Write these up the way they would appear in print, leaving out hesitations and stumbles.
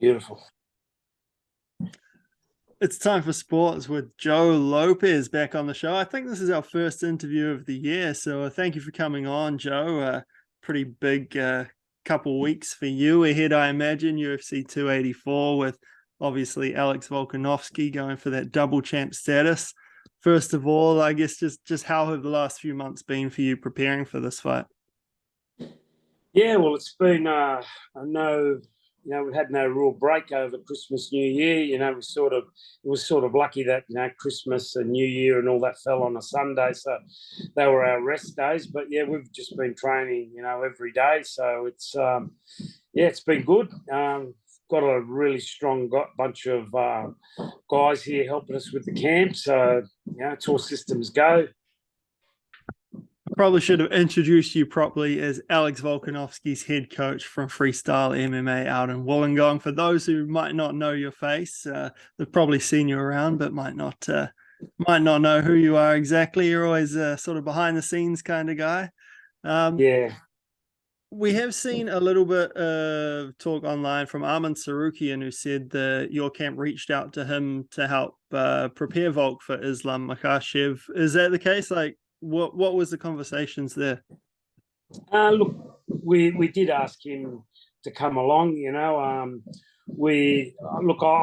Beautiful. It's time for sports with Joe Lopez back on the show. I think this is our first interview of the year, so thank you for coming on, Joe. Pretty big couple weeks for you ahead, I imagine. UFC 284 with obviously Alex Volkanovski going for that double champ status. First of all, I guess just how have the last few months been for you preparing for this fight? Yeah, well, it's been we've had no real break over Christmas, New Year. It was sort of lucky that Christmas and New Year and all that fell on a Sunday, so they were our rest days. But yeah, we've just been training, every day. So it's been good. Got a really strong bunch of guys here helping us with the camp. So it's all systems go. Probably should have introduced you properly as Alex Volkanovski's head coach from Freestyle MMA out in Wollongong. For those who might not know your face, they've probably seen you around, but might not know who you are exactly. You're always sort of behind the scenes kind of guy. Yeah. We have seen a little bit of talk online from Arman Tsarukyan, who said that your camp reached out to him to help prepare Volk for Islam Makhachev. Is that the case? Like, what was the conversations there? Look, we did ask him to come along. I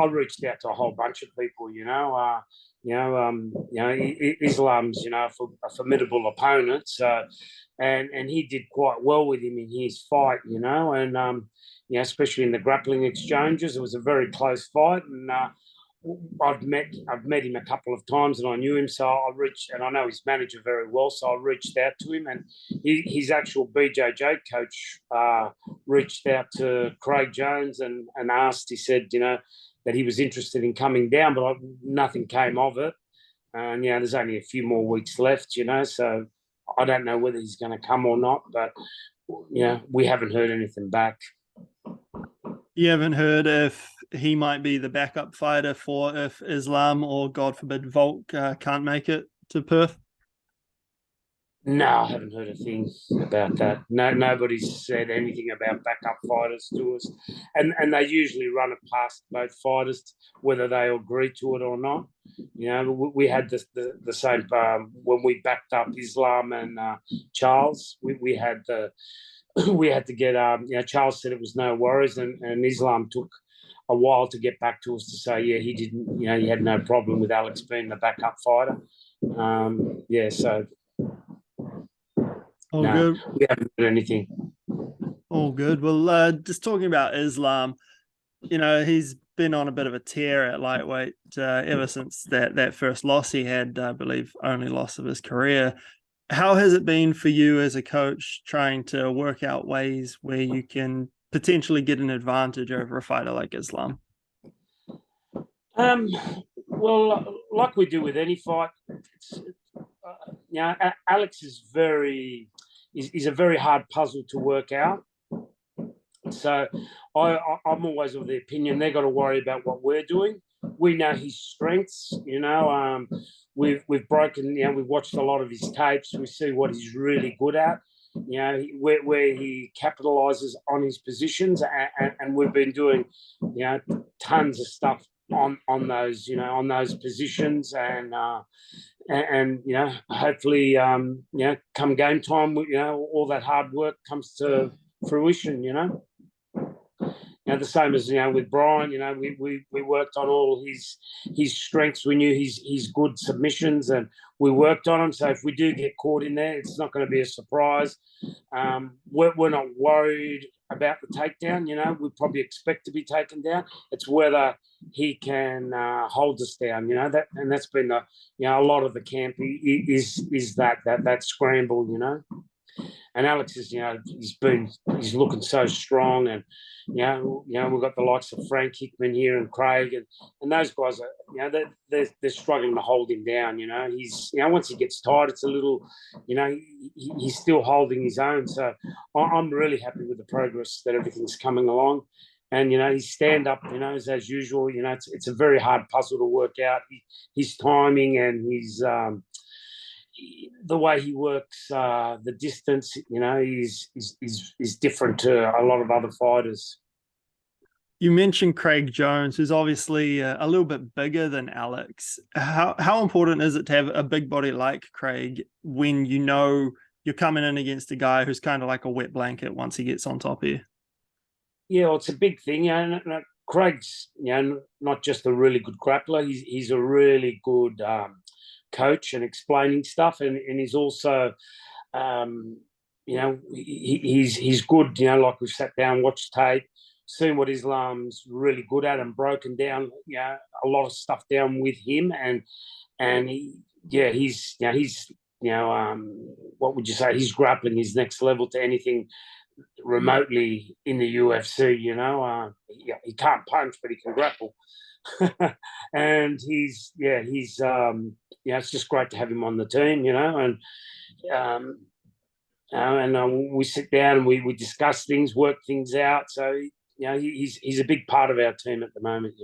reached out to a whole bunch of people. Islam's a formidable opponent. So, and he did quite well with him in his fight. And especially in the grappling exchanges, it was a very close fight. And I've met him a couple of times, and I knew him, so and I know his manager very well, so I reached out to him, and his actual BJJ coach reached out to Craig Jones and asked. He said, that he was interested in coming down, but nothing came of it. And there's only a few more weeks left, so I don't know whether he's going to come or not, but we haven't heard anything back. You haven't heard if he might be the backup fighter for if Islam or, God forbid, Volk can't make it to Perth? No, I haven't heard a thing about that. No, nobody's said anything about backup fighters to us, and they usually run it past both fighters whether they agree to it or not. We had the same when we backed up Islam and Charles. We had we had to get Charles said it was no worries, and Islam took a while to get back to us to say he didn't, he had no problem with Alex being the backup fighter. So All good. We haven't heard anything. All good. Well, just talking about Islam, he's been on a bit of a tear at lightweight ever since that first loss he had, I believe, only loss of his career. How has it been for you as a coach trying to work out ways where you can potentially get an advantage over a fighter like Islam? Well, like we do with any fight, Alex is a very hard puzzle to work out. So I'm always of the opinion they've got to worry about what we're doing. We know his strengths. We've broken. We've watched a lot of his tapes. We see what he's really good at. Where he capitalizes on his positions, and we've been doing tons of stuff on those on those positions, and hopefully come game time, all that hard work comes to fruition. The same as with Brian, we worked on all his strengths. We knew his good submissions, and we worked on them. So if we do get caught in there, it's not going to be a surprise. We're not worried about the takedown. We probably expect to be taken down. It's whether he can hold us down. And that's been a lot of the camp is that scramble. And Alex is, he's looking so strong, and we've got the likes of Frank Hickman here and Craig, and those guys are, they're struggling to hold him down. He's, once he gets tired, it's a little, he's still holding his own. So I'm really happy with the progress that everything's coming along. And his stand up, is as usual. It's a very hard puzzle to work out. His timing and his the way he works, the distance, is different to a lot of other fighters. You mentioned Craig Jones, who's obviously a little bit bigger than Alex. How important is it to have a big body like Craig when you know you're coming in against a guy who's kind of like a wet blanket once he gets on top of you? Yeah, well, it's a big thing. Craig's not just a really good grappler. He's a really good coach and explaining stuff, and he's also he's good. Like we've sat down, watched tape, seen what Islam's really good at, and broken down a lot of stuff down with him, and he's what would you say? He's grappling his next level to anything remotely in the UFC. He can't punch, but he can grapple. And it's just great to have him on the team, and we sit down and we discuss things, work things out. So he's a big part of our team at the moment.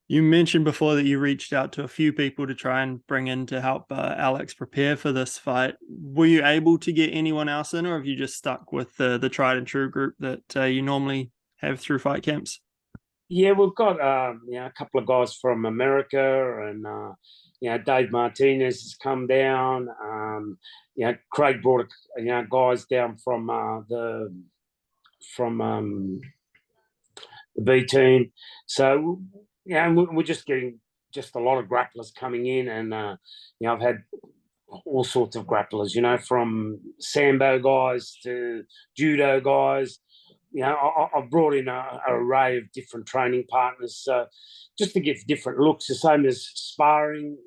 You mentioned before that you reached out to a few people to try and bring in to help Alex prepare for this fight. Were you able to get anyone else in, or have you just stuck with the tried and true group that you normally have through fight camps? Yeah, we've got a couple of guys from America, and Dave Martinez has come down. Craig brought guys down from the B team. So we're just getting just a lot of grapplers coming in, and I've had all sorts of grapplers, from sambo guys to judo guys. I've brought in an array of different training partners, just to give different looks, the same as sparring,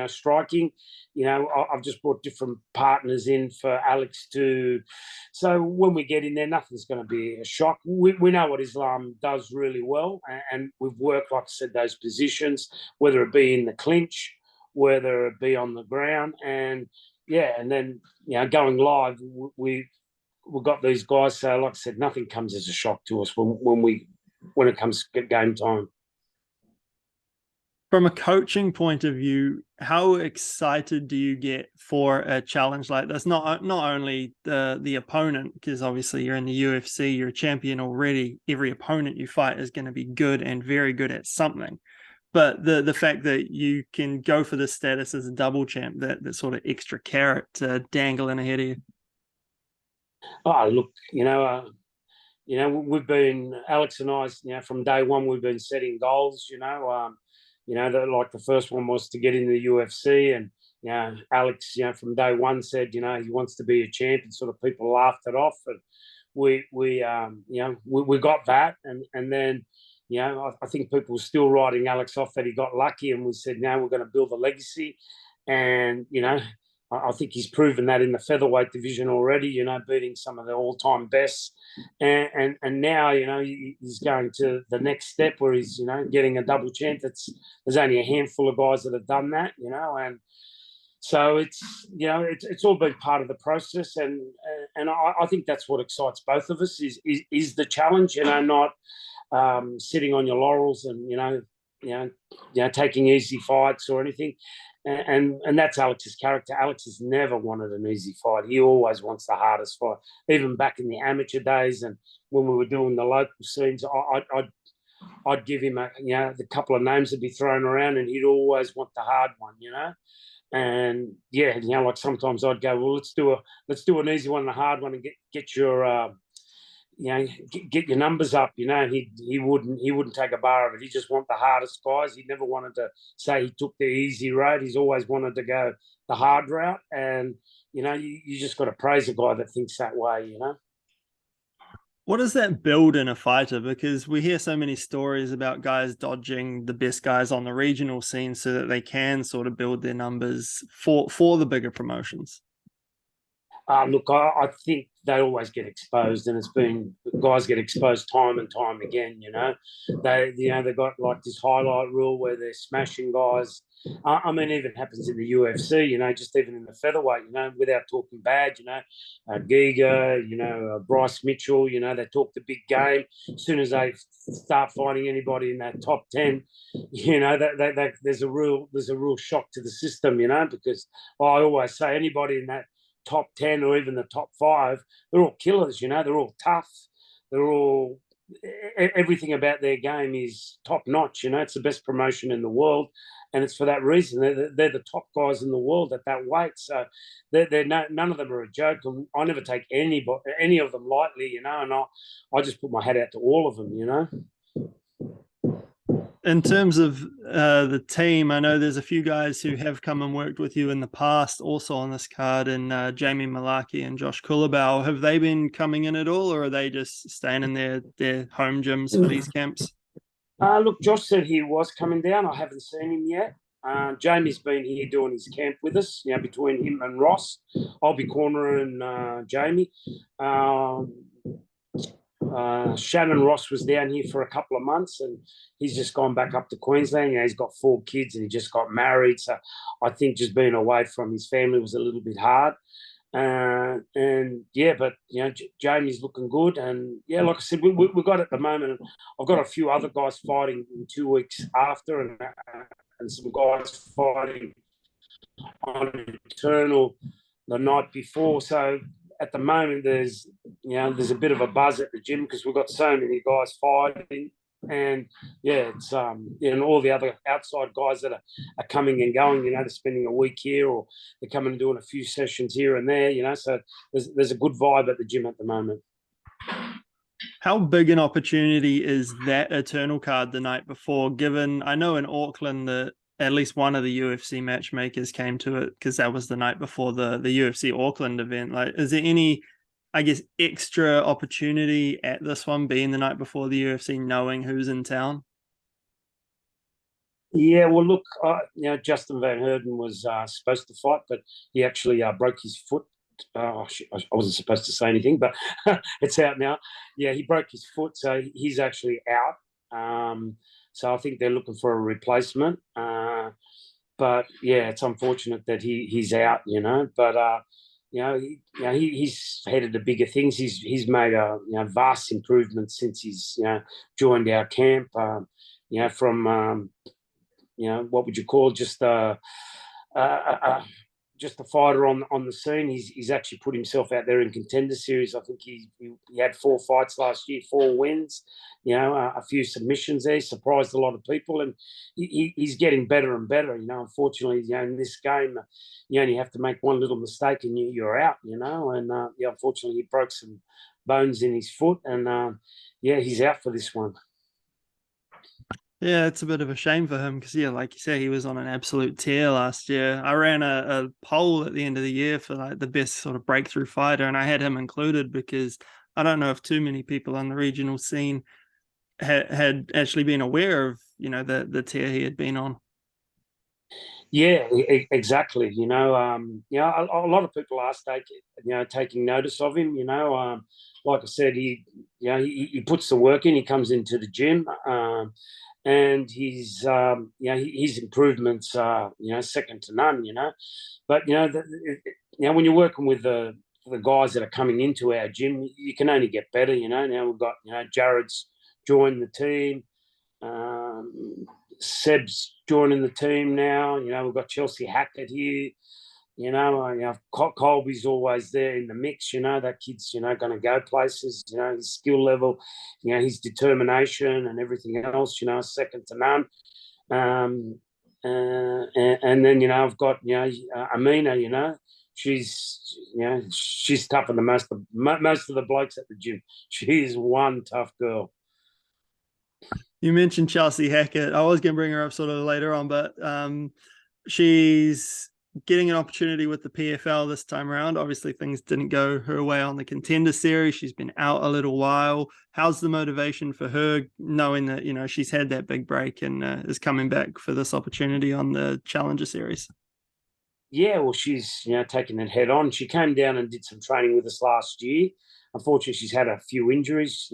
striking. I've just brought different partners in for Alex to. So when we get in there, nothing's going to be a shock. We know what Islam does really well, and we've worked, like I said, those positions, whether it be in the clinch, whether it be on the ground, and then going live, we've got these guys. So, like I said, nothing comes as a shock to us when it comes to game time. From a coaching point of view, how excited do you get for a challenge like this? Not only the opponent, because obviously you're in the UFC, you're a champion already. Every opponent you fight is going to be good and very good at something. But the fact that you can go for this status as a double champ, that sort of extra carrot dangling ahead of you. Oh, look, we've been, Alex and I, from day one, we've been setting goals. Like the first one was to get into the UFC, and Alex, from day one said, he wants to be a champion. Sort of people laughed it off, and we got that, and then. I think people were still writing Alex off that he got lucky, and we said, now we're going to build a legacy. And, I think he's proven that in the featherweight division already, beating some of the all-time bests. And now, he's going to the next step where he's, getting a double champ. There's only a handful of guys that have done that, and so it's all been part of the process, and I think that's what excites both of us is the challenge, not sitting on your laurels and taking easy fights or anything, and that's Alex's character. Alex has never wanted an easy fight. He always wants the hardest fight. Even back in the amateur days, and when we were doing the local scenes, I'd give him the couple of names that'd be thrown around, and he'd always want the hard one, And like sometimes I'd go, well, let's do an easy one and a hard one, and get your get your numbers up. He wouldn't take a bar of it. He just want the hardest guys. He never wanted to say he took the easy road. He's always wanted to go the hard route. And you just got to praise a guy that thinks that way. What does that build in a fighter? Because we hear so many stories about guys dodging the best guys on the regional scene so that they can sort of build their numbers for the bigger promotions. Look, I think they always get exposed, and it's been guys get exposed time and time again. They've got like this highlight rule where they're smashing guys. I mean, it even happens in the UFC. Just even in the featherweight. Without talking bad. Giga. Bryce Mitchell. They talk the big game. As soon as they start fighting anybody in that top 10, there's a real shock to the system. Because I always say anybody in that top 10 or even the top 5, they're all killers, they're all tough. They're all, everything about their game is top notch. It's the best promotion in the world, and it's for that reason. They're the top guys in the world at that weight. So none of them are a joke. And I never take any of them lightly, and I just put my hat out to all of them. In terms of the team, I know there's a few guys who have come and worked with you in the past, also on this card, and Jamie Mullarkey and Josh Kulabau. Have they been coming in at all, or are they just staying in their home gyms for these camps? Look, Josh said he was coming down. I haven't seen him yet. Jamie's been here doing his camp with us, between him and Ross. I'll be cornering Jamie. Shannon Ross was down here for a couple of months, and he's just gone back up to Queensland. He's got 4 kids, and he just got married. So I think just being away from his family was a little bit hard. But Jamie's looking good, and like I said, we've got at the moment. I've got a few other guys fighting in 2 weeks after, and some guys fighting on Eternal the night before. So at the moment, there's a bit of a buzz at the gym because we've got so many guys fighting, and it's and all the other outside guys that are coming and going. They're spending a week here, or they're coming and doing a few sessions here and there. So there's a good vibe at the gym at the moment. How big an opportunity is that Eternal card the night before? Given I know in Auckland that at least one of the UFC matchmakers came to it because that was the night before the UFC Auckland event. Like, is there any, I guess, extra opportunity at this one being the night before the UFC, knowing who's in town? Yeah, well, look, Justin Van Heerden was supposed to fight, but he actually broke his foot. I wasn't supposed to say anything, but it's out now. Yeah, he broke his foot, so he's actually out. So I think they're looking for a replacement. But yeah, it's unfortunate that he's out. But he's headed to bigger things. He's made a vast improvement since he's joined our camp. From what would you call just a fighter on the scene. He's actually put himself out there in Contender Series. I think he had 4 fights last year, 4 wins, a few submissions there. He surprised a lot of people, and he's getting better and better. Unfortunately, in this game, you only have to make one little mistake and you're out, and unfortunately he broke some bones in his foot, and he's out for this one. Yeah, it's a bit of a shame for him because, like you said, he was on an absolute tear last year. I ran a poll at the end of the year for like the best sort of breakthrough fighter, and I had him included because I don't know if too many people on the regional scene had actually been aware of, the tear he had been on. Yeah, exactly. A lot of people are taking notice of him. Like I said, he puts the work in. He comes into the gym. And his improvements are second to none. But when you're working with the guys that are coming into our gym, you can only get better. Now we've got Jared's joined the team, Seb's joining the team now. We've got Chelsea Hackett here. Colby's always there in the mix. That kid's going to go places. His skill level, his determination and everything else. Second to none. And then I've got Amina. She's tougher than most of the blokes at the gym. She is one tough girl. You mentioned Chelsea Hackett. I was going to bring her up sort of later on, but she's getting an opportunity with the PFL this time around. Obviously, things didn't go her way on the Contender Series. She's been out a little while. How's the motivation for her, knowing that she's had that big break and is coming back for this opportunity on the Challenger Series? Yeah, well, she's taking it head on. She came down and did some training with us last year. Unfortunately, she's had a few injuries,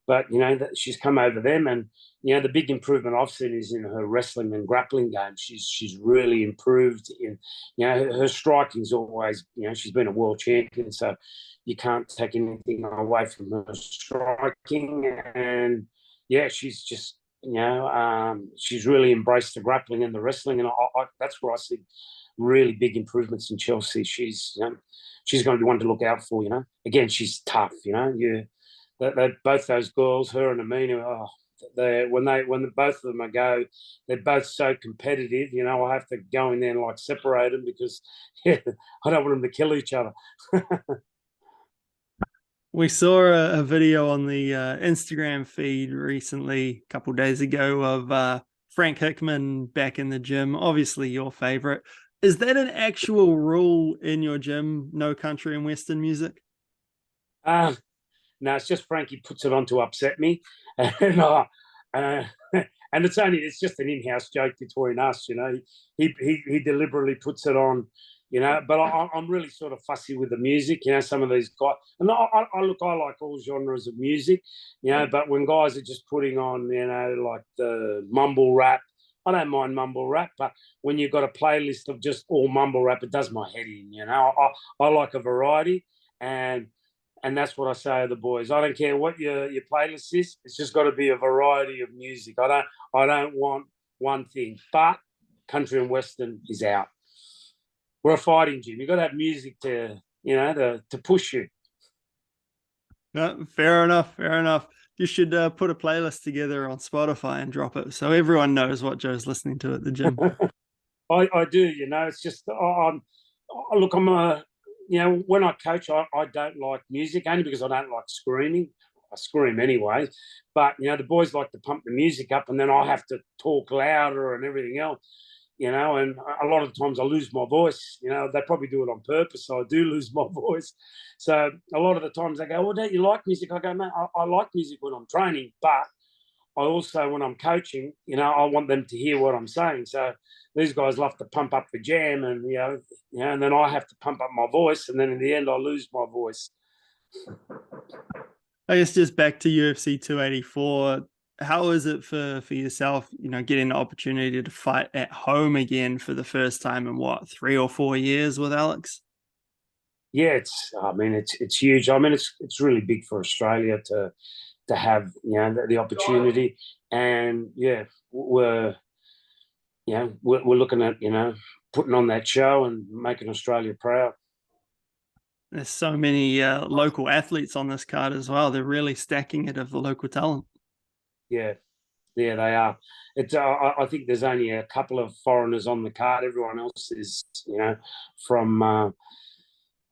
but she's come over them, and the big improvement I've seen is in her wrestling and grappling game. She's really improved in her striking's always she's been a world champion, so you can't take anything away from her striking. And she's just she's really embraced the grappling and the wrestling, and that's where I see really big improvements in Chelsea. She's going to be one to look out for. Again, she's tough. That both those girls, her and Amina, when both of them go, they're both so competitive. You know, I have to go in there and like separate them because I don't want them to kill each other. We saw a video on the Instagram feed recently, a couple of days ago, of Frank Hickman back in the gym. Obviously, your favorite. Is that an actual rule in your gym? No country and Western music? No, it's just Frankie puts it on to upset me, and and it's just an in-house joke between us. You know, he deliberately puts it on. You know, but I'm really sort of fussy with the music. You know, some of these guys, and I like all genres of music. You know, but when guys are just putting on, you know, like the mumble rap, I don't mind mumble rap. But when you've got a playlist of just all mumble rap, it does my head in. You know, I like a variety, and that's what I say to the boys. I don't care what your playlist is. It's just got to be a variety of music. I don't want one thing. But country and western is out. We're a fighting gym. You've got to have music to, you know, to push you. No, fair enough. Fair enough. You should put a playlist together on Spotify and drop it so everyone knows what Joe's listening to at the gym. I do. You know, it's just look. You know, when I coach, I don't like music only because I don't like screaming. I scream anyway, but you know, the boys like to pump the music up, and then I have to talk louder and everything else. You know, and a lot of times I lose my voice. You know, they probably do it on purpose, so I do lose my voice. So a lot of the times they go, "Well, don't you like music?" I go, "Mate, I like music when I'm training, but I also, when I'm coaching, you know, I want them to hear what I'm saying." So these guys love to pump up the jam, and and then I have to pump up my voice, and then in the end, I lose my voice. I guess just back to UFC 284. How is it for yourself, you know, getting the opportunity to fight at home again for the first time in what, 3 or 4 years with Alex? Yeah, it's huge. I mean, it's really big for Australia to have, you know, the opportunity, and yeah, we're looking at, you know, putting on that show and making Australia proud. There's so many local athletes on this card as well. They're really stacking it of the local talent. Yeah, yeah, they are. It's I think there's only a couple of foreigners on the card. Everyone else is, you know, from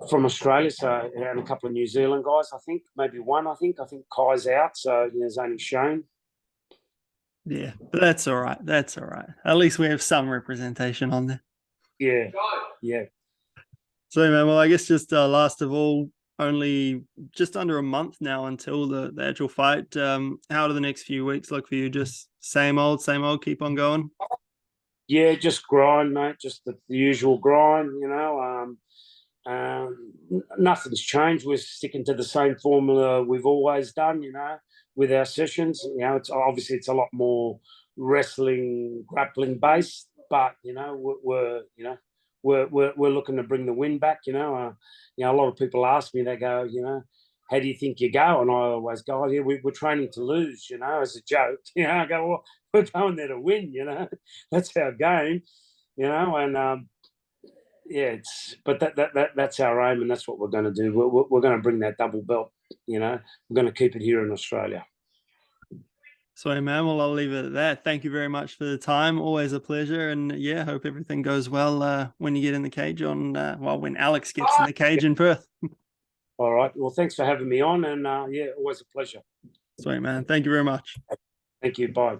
Australia. So, and a couple of New Zealand guys. I think maybe one. I think Kai's out. So there's only Shane. Yeah, but that's all right. That's all right. At least we have some representation on there. Yeah, yeah. So, man, well, I guess just last of all, only just under a month now until the actual fight. How do the next few weeks look for you? Just same old, keep on going? Yeah, just grind, mate. Just the usual grind, you know. Nothing's changed. We're sticking to the same formula we've always done, you know, with our sessions. You know, it's obviously it's a lot more wrestling, grappling based, but you know, we're looking to bring the win back. You know, a lot of people ask me, they go, you know, how do you think you go? And I always go, oh, yeah, we're training to lose, you know, as a joke. You know, I go, well, we're going there to win. You know, that's our game. You know, and yeah, but that's our aim, and that's what we're going to do. We're going to bring that double belt. You know, we're going to keep it here in Australia. Sweet, man. Well, I'll leave it at that. Thank you very much for the time. Always a pleasure. And yeah, hope everything goes well when you get in the cage when Alex gets in the cage in Perth. All right. Well, thanks for having me on. And yeah, always a pleasure. Sweet, man. Thank you very much. Thank you. Bye.